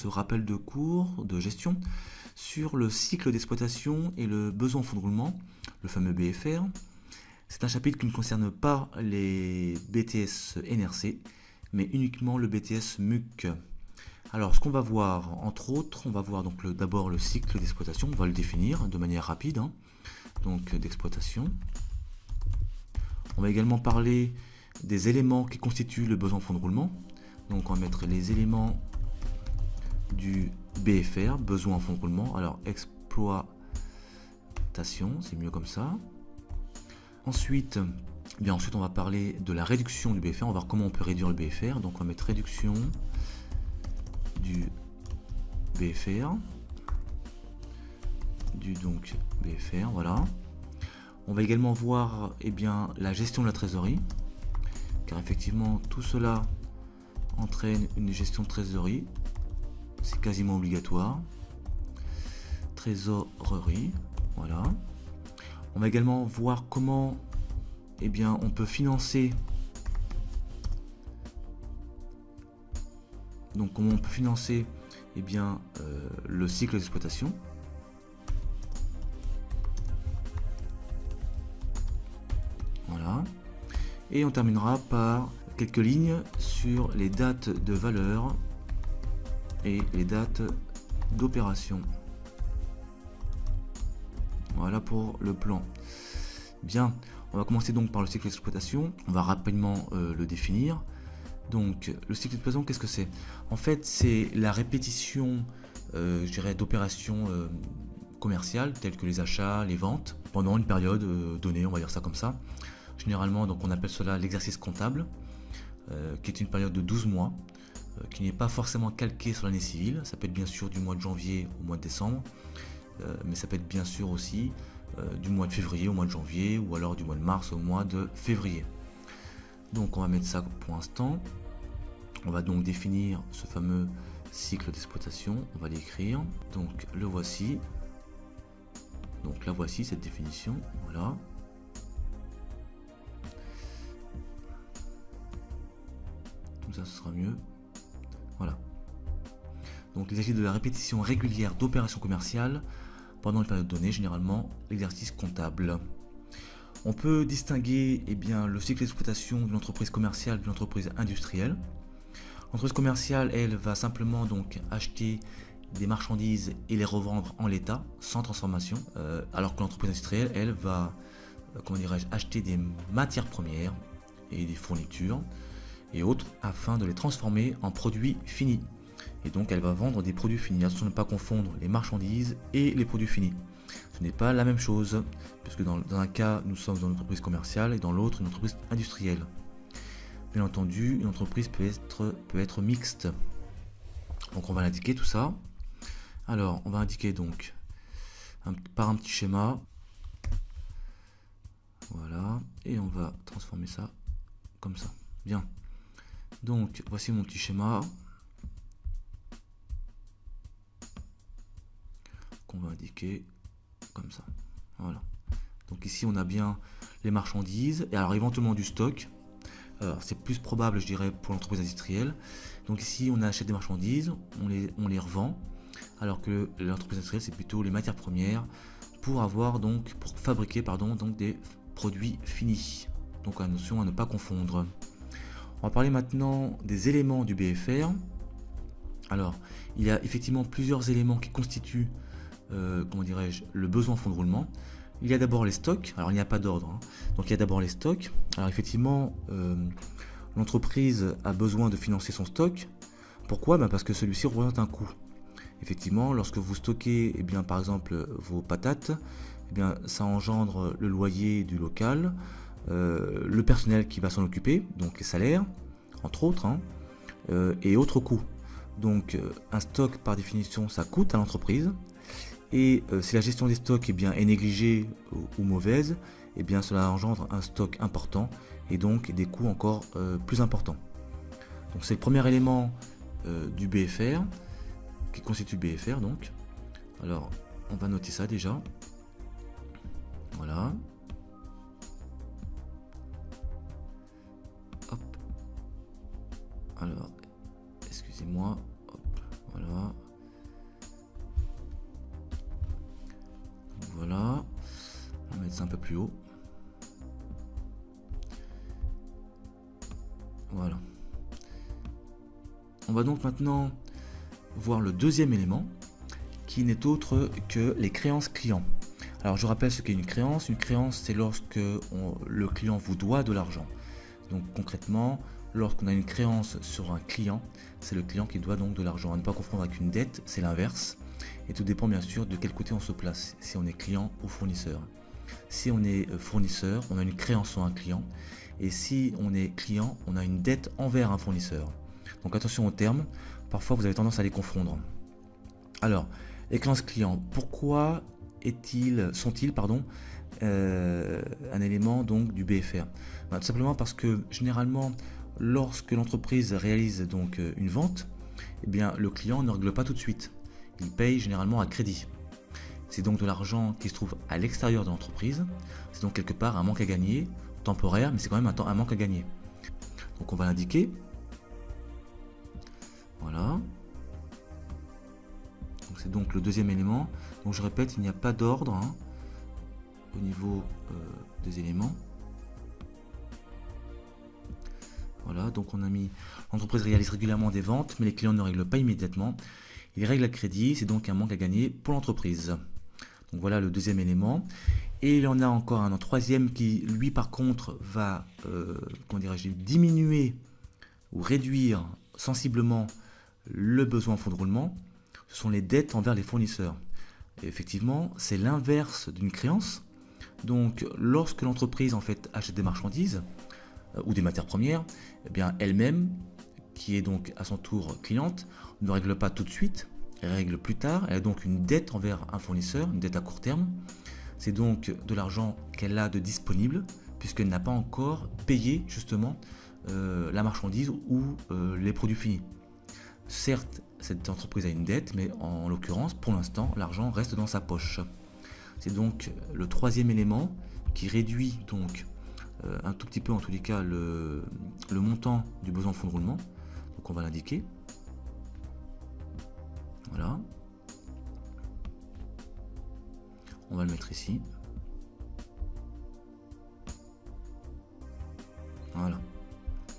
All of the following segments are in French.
ce rappel de cours de gestion sur le cycle d'exploitation et le besoin en fonds de roulement, le fameux BFR. C'est un chapitre qui ne concerne pas les BTS NRC, mais uniquement le BTS MUC. Alors, ce qu'on va voir, entre autres, on va voir donc d'abord le cycle d'exploitation, on va le définir de manière rapide, donc d'exploitation. On va également parler des éléments qui constituent le besoin en fonds de roulement. Donc, on va mettre les éléments du BFR, besoin en fonds de roulement. Alors, exploitation, c'est mieux comme ça. Ensuite, on va parler de la réduction du BFR. On va voir comment on peut réduire le BFR. Donc, on va mettre réduction du BFR. Voilà. On va également voir la gestion de la trésorerie. Car effectivement, tout cela entraîne une gestion de trésorerie. C'est quasiment obligatoire. Trésorerie, voilà. On va également voir comment on peut financer le cycle d'exploitation. Voilà. Et on terminera par quelques lignes sur les dates de valeur et les dates d'opération. Voilà pour le plan. Bien, on va commencer donc par le cycle d'exploitation. On va rapidement le définir. Donc, le cycle d'exploitation, qu'est-ce que c'est? En fait, c'est la répétition, d'opérations commerciales telles que les achats, les ventes, pendant une période donnée, on va dire ça comme ça. Généralement, donc, on appelle cela l'exercice comptable, qui est une période de 12 mois, qui n'est pas forcément calquée sur l'année civile. Ça peut être bien sûr du mois de janvier au mois de décembre, mais ça peut être bien sûr aussi du mois de février au mois de janvier, ou alors du mois de mars au mois de février. Donc on va mettre ça pour l'instant. On va donc définir ce fameux cycle d'exploitation. On va l'écrire. Donc le voici. Donc la voici, cette définition. Voilà. Comme ça, ce sera mieux. Voilà. Donc il s'agit de la répétition régulière d'opérations commerciales pendant une période donnée, généralement l'exercice comptable. On peut distinguer le cycle d'exploitation d'une entreprise commerciale d'une entreprise industrielle. L'entreprise commerciale, elle, va simplement donc acheter des marchandises et les revendre en l'état, sans transformation, alors que l'entreprise industrielle, elle, va acheter des matières premières et des fournitures et autres afin de les transformer en produits finis. Et donc elle va vendre des produits finis. Attention de ne pas confondre les marchandises et les produits finis. Ce n'est pas la même chose, puisque dans un cas, nous sommes dans une entreprise commerciale et dans l'autre, une entreprise industrielle. Bien entendu, une entreprise peut être mixte. Donc on va l'indiquer tout ça. Alors, on va indiquer donc par un petit schéma. Voilà, et on va transformer ça comme ça. Bien. Donc, voici mon petit schéma. Qu'on va indiquer comme ça. Voilà. Donc ici on a bien les marchandises et alors éventuellement du stock. C'est plus probable, je dirais, pour l'entreprise industrielle. Donc ici on achète des marchandises, on les revend, alors que l'entreprise industrielle c'est plutôt les matières premières pour fabriquer donc des produits finis. Donc attention à ne pas confondre. On va parler maintenant des éléments du BFR. Alors il y a effectivement plusieurs éléments qui constituent le besoin en fonds de roulement. Il y a d'abord les stocks. Alors il n'y a pas d'ordre, donc il y a d'abord les stocks. Alors effectivement, l'entreprise a besoin de financer son stock. Pourquoi? Parce que celui-ci représente un coût. Effectivement, lorsque vous stockez par exemple vos patates, ça engendre le loyer du local, le personnel qui va s'en occuper, donc les salaires, entre autres, et autres coûts. Donc un stock par définition ça coûte à l'entreprise. Et si la gestion des stocks est négligée ou mauvaise, cela engendre un stock important et donc des coûts encore plus importants. Donc c'est le premier élément du BFR, qui constitue le BFR donc. Alors on va noter ça déjà. Voilà. Hop. Alors, excusez-moi. Hop. Voilà. mettre ça un peu plus haut. Voilà. On va donc maintenant voir le deuxième élément qui n'est autre que les créances clients. Alors je rappelle ce qu'est une créance. Une créance, c'est lorsque le client vous doit de l'argent. Donc concrètement, lorsqu'on a une créance sur un client, c'est le client qui doit donc de l'argent. À ne pas confondre avec une dette, c'est l'inverse. Et tout dépend bien sûr de quel côté on se place, si on est client ou fournisseur. Si on est fournisseur, on a une créance sur un client. Et si on est client, on a une dette envers un fournisseur. Donc attention aux termes, parfois vous avez tendance à les confondre. Alors, les créances clients, pourquoi sont-ils un élément donc du BFR? Tout simplement parce que généralement, lorsque l'entreprise réalise donc une vente, eh bien, le client ne règle pas tout de suite. Il paye généralement à crédit. C'est donc de l'argent qui se trouve à l'extérieur de l'entreprise. C'est donc quelque part un manque à gagner, temporaire, mais c'est quand même un manque à gagner. Donc on va l'indiquer. Voilà. C'est donc le deuxième élément. Donc je répète, il n'y a pas d'ordre au niveau des éléments. Voilà, donc on a mis l'entreprise réalise régulièrement des ventes, mais les clients ne règlent pas immédiatement. Ils règlent à crédit, c'est donc un manque à gagner pour l'entreprise. Donc voilà le deuxième élément. Et il y en a encore un troisième qui, lui par contre, va diminuer ou réduire sensiblement le besoin en fonds de roulement. Ce sont les dettes envers les fournisseurs. Et effectivement, c'est l'inverse d'une créance. Donc, lorsque l'entreprise en fait achète des marchandises ou des matières premières, eh bien elle-même, qui est donc à son tour cliente, ne règle pas tout de suite, elle règle plus tard. Elle a donc une dette envers un fournisseur, une dette à court terme. C'est donc de l'argent qu'elle a de disponible, puisqu'elle n'a pas encore payé justement la marchandise ou les produits finis. Certes, cette entreprise a une dette, mais en l'occurrence, pour l'instant, l'argent reste dans sa poche. C'est donc le troisième élément qui réduit donc un tout petit peu, en tous les cas, le montant du besoin en fonds de roulement. Donc on va l'indiquer. Voilà. On va le mettre ici. Voilà.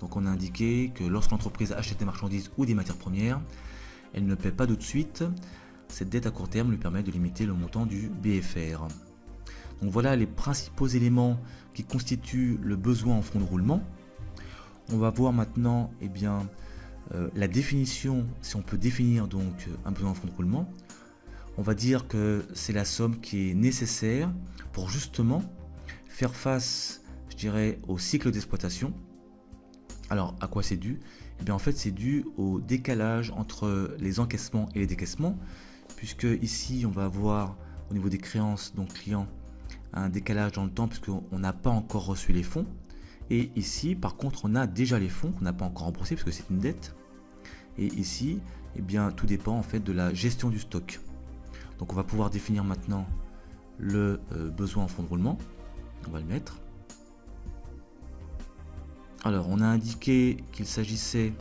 Donc on a indiqué que lorsque l'entreprise achète des marchandises ou des matières premières, elle ne paie pas tout de suite. Cette dette à court terme lui permet de limiter le montant du BFR. Donc voilà les principaux éléments qui constituent le besoin en fonds de roulement. On va voir maintenant la définition, si on peut définir donc un besoin en fonds de roulement. On va dire que c'est la somme qui est nécessaire pour justement faire face, je dirais, au cycle d'exploitation. Alors, à quoi c'est dû? Eh bien, en fait, c'est dû au décalage entre les encaissements et les décaissements, puisque ici, on va avoir, au niveau des créances, donc clients, un décalage dans le temps, puisqu'on n'a pas encore reçu les fonds. Et ici, par contre, on a déjà les fonds qu'on n'a pas encore remboursés, puisque c'est une dette. Et ici, eh bien, tout dépend en fait de la gestion du stock. Donc, on va pouvoir définir maintenant le besoin en fonds de roulement. On va le mettre. Alors, on a indiqué qu'il s'agissait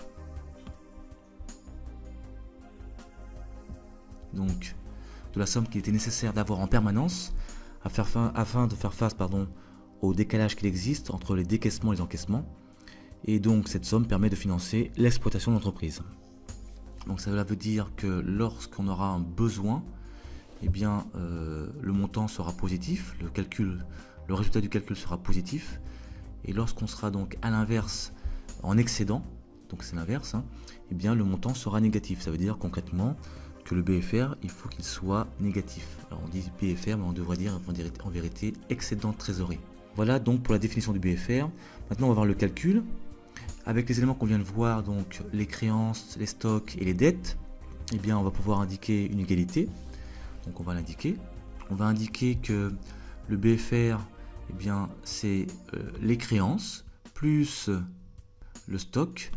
donc de la somme qu'il était nécessaire d'avoir en permanence afin de faire face au décalage qu'il existe entre les décaissements et les encaissements. Et donc, cette somme permet de financer l'exploitation de l'entreprise. Donc, ça veut dire que lorsqu'on aura un besoin, eh bien, le montant sera positif, le résultat du calcul sera positif. Et lorsqu'on sera donc à l'inverse en excédent, donc c'est l'inverse, eh bien le montant sera négatif. Ça veut dire concrètement que le BFR, il faut qu'il soit négatif. Alors on dit BFR, mais on devrait dire en vérité excédent de trésorerie. Voilà donc pour la définition du BFR. Maintenant on va voir le calcul. Avec les éléments qu'on vient de voir, donc les créances, les stocks et les dettes, eh bien on va pouvoir indiquer une égalité. Donc on va l'indiquer. On va indiquer que le BFR, eh bien, c'est les créances plus le stock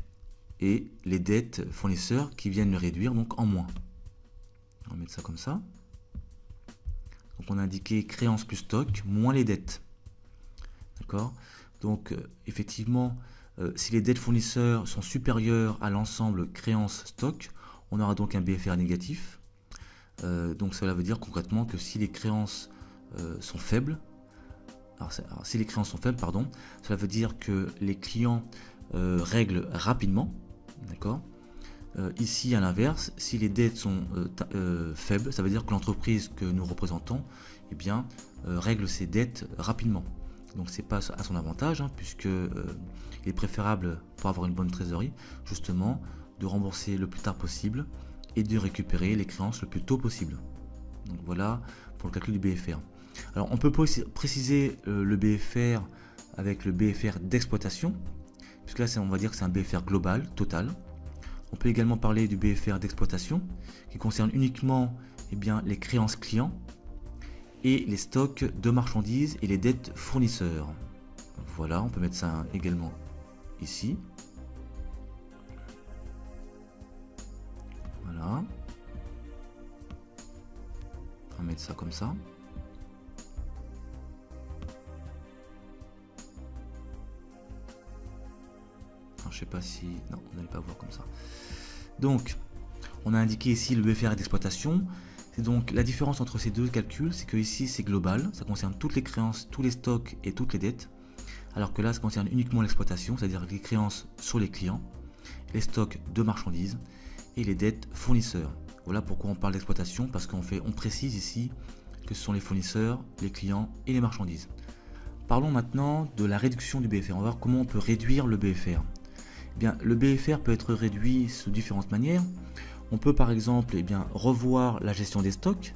et les dettes fournisseurs qui viennent le réduire donc en moins. On va mettre ça comme ça. Donc on a indiqué créances plus stock moins les dettes. D'accord? Donc effectivement, si les dettes fournisseurs sont supérieures à l'ensemble créances stock, on aura donc un BFR négatif. Donc cela veut dire concrètement que si les créances sont faibles, alors, si les créances sont faibles, pardon, cela veut dire que les clients règlent rapidement, d'accord. Ici, à l'inverse, si les dettes sont faibles, ça veut dire que l'entreprise que nous représentons, eh bien, règle ses dettes rapidement. Donc c'est pas à son avantage, hein, puisque il est préférable, pour avoir une bonne trésorerie, justement, de rembourser le plus tard possible et de récupérer les créances le plus tôt possible. Donc voilà pour le calcul du BFR. Alors on peut préciser le BFR avec le BFR d'exploitation, puisque là on va dire que c'est un BFR global, total. On peut également parler du BFR d'exploitation, qui concerne uniquement les créances clients et les stocks de marchandises et les dettes fournisseurs. Voilà, on peut mettre ça également ici. Voilà. On va mettre ça comme ça. Alors, je sais pas si... Non, vous n'allez pas voir comme ça. Donc, on a indiqué ici le BFR d'exploitation. C'est donc la différence entre ces deux calculs, c'est que ici c'est global, ça concerne toutes les créances, tous les stocks et toutes les dettes, alors que là ça concerne uniquement l'exploitation, c'est-à-dire les créances sur les clients, les stocks de marchandises et les dettes fournisseurs. Voilà pourquoi on parle d'exploitation, parce qu'on précise ici que ce sont les fournisseurs, les clients et les marchandises. Parlons maintenant de la réduction du BFR. On va voir comment on peut réduire le BFR. Eh bien, le BFR peut être réduit sous différentes manières. On peut par exemple revoir la gestion des stocks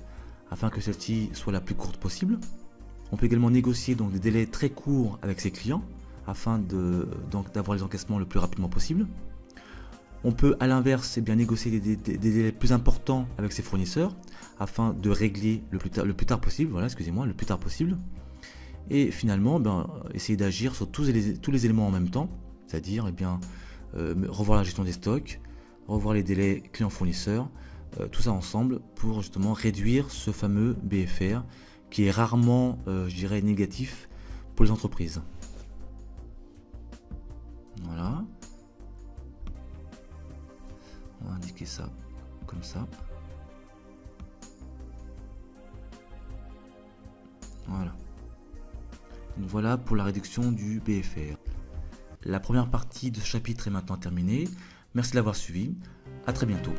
afin que celle-ci soit la plus courte possible. On peut également négocier donc des délais très courts avec ses clients afin d'avoir les encaissements le plus rapidement possible. On peut à l'inverse négocier des délais plus importants avec ses fournisseurs afin de régler le plus tard possible. Voilà, excusez-moi, le plus tard possible. Et finalement, essayer d'agir sur tous les éléments en même temps, c'est-à-dire revoir la gestion des stocks, revoir les délais clients-fournisseurs, tout ça ensemble pour justement réduire ce fameux BFR qui est rarement, je dirais, négatif pour les entreprises. Voilà. On va indiquer ça comme ça. Voilà. Donc voilà pour la réduction du BFR. La première partie de ce chapitre est maintenant terminée. Merci de l'avoir suivi. À très bientôt.